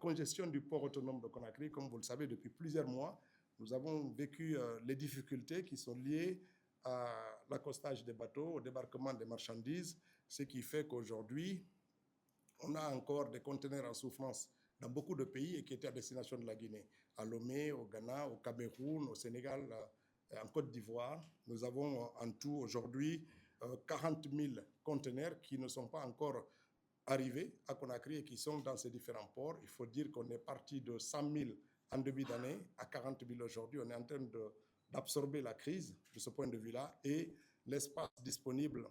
congestion du port autonome de Conakry. Comme vous le savez, depuis plusieurs mois, nous avons vécu les difficultés qui sont liées à l'accostage des bateaux, au débarquement des marchandises, ce qui fait qu'aujourd'hui, on a encore des conteneurs en souffrance dans beaucoup de pays et qui étaient à destination de la Guinée, à Lomé, au Ghana, au Cameroun, au Sénégal, en Côte d'Ivoire. Nous avons en tout aujourd'hui 40 000 conteneurs qui ne sont pas encore arrivés à Conakry et qui sont dans ces différents ports. Il faut dire qu'on est parti de 100 000 en début d'année à 40 000 aujourd'hui. On est en train d'absorber la crise de ce point de vue-là et l'espace disponible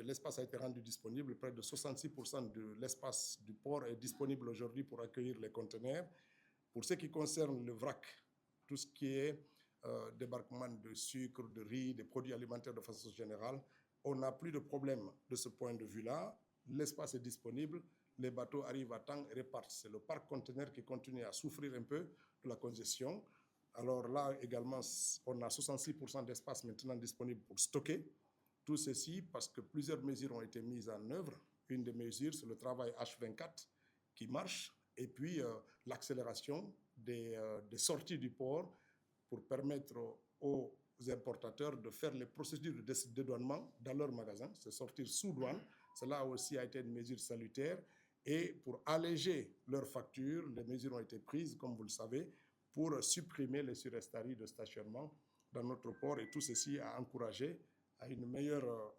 l'espace a été rendu disponible. Près de 66% de l'espace du port est disponible aujourd'hui pour accueillir les conteneurs. Pour ce qui concerne le vrac, tout ce qui est débarquement de sucre, de riz, des produits alimentaires de façon générale, on n'a plus de problème de ce point de vue-là. L'espace est disponible, les bateaux arrivent à temps et repartent. C'est le parc conteneur qui continue à souffrir un peu de la congestion. Alors là également, on a 66% d'espace maintenant disponible pour stocker. Tout ceci parce que plusieurs mesures ont été mises en œuvre. Une des mesures, c'est le travail H24 qui marche, et puis l'accélération des sorties du port pour permettre aux importateurs de faire les procédures de dédouanement dans leurs magasins, c'est sortir sous douane. Cela aussi a été une mesure salutaire. Et pour alléger leurs factures, les mesures ont été prises, comme vous le savez, pour supprimer les surestaries de stationnement dans notre port. Et tout ceci a encouragé à une meilleure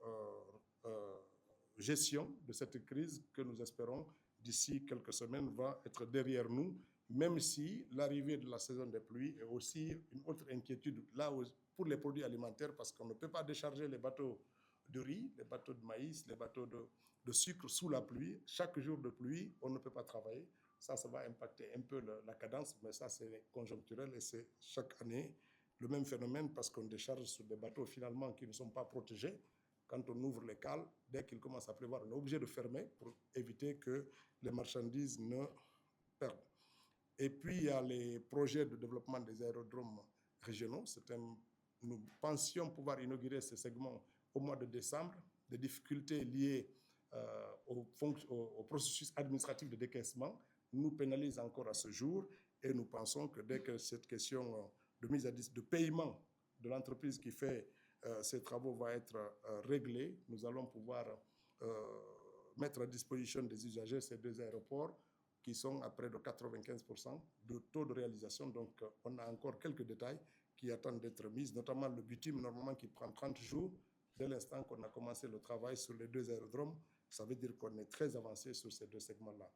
gestion de cette crise que nous espérons d'ici quelques semaines va être derrière nous, même si l'arrivée de la saison des pluies est aussi une autre inquiétude là pour les produits alimentaires, parce qu'on ne peut pas décharger les bateaux de riz, les bateaux de maïs, les bateaux de sucre sous la pluie. Chaque jour de pluie, on ne peut pas travailler. Ça va impacter un peu la cadence, mais ça c'est conjoncturel et c'est chaque année le même phénomène parce qu'on décharge sur des bateaux finalement qui ne sont pas protégés. Quand on ouvre les cales, dès qu'il commence à pleuvoir, on est obligé de fermer pour éviter que les marchandises ne perdent. Et puis, il y a les projets de développement des aérodromes régionaux. Nous pensions pouvoir inaugurer ce segment au mois de décembre. Des difficultés liées au processus administratif de décaissement nous pénalisent encore à ce jour et nous pensons que dès que cette question de paiement de l'entreprise qui fait ces travaux va être réglée, nous allons pouvoir mettre à disposition des usagers ces deux aéroports qui sont à près de 95% de taux de réalisation. Donc, on a encore quelques détails qui attendent d'être mis, notamment le bitume, normalement, qui prend 30 jours. Dès l'instant qu'on a commencé le travail sur les deux aérodromes, ça veut dire qu'on est très avancé sur ces deux segments-là.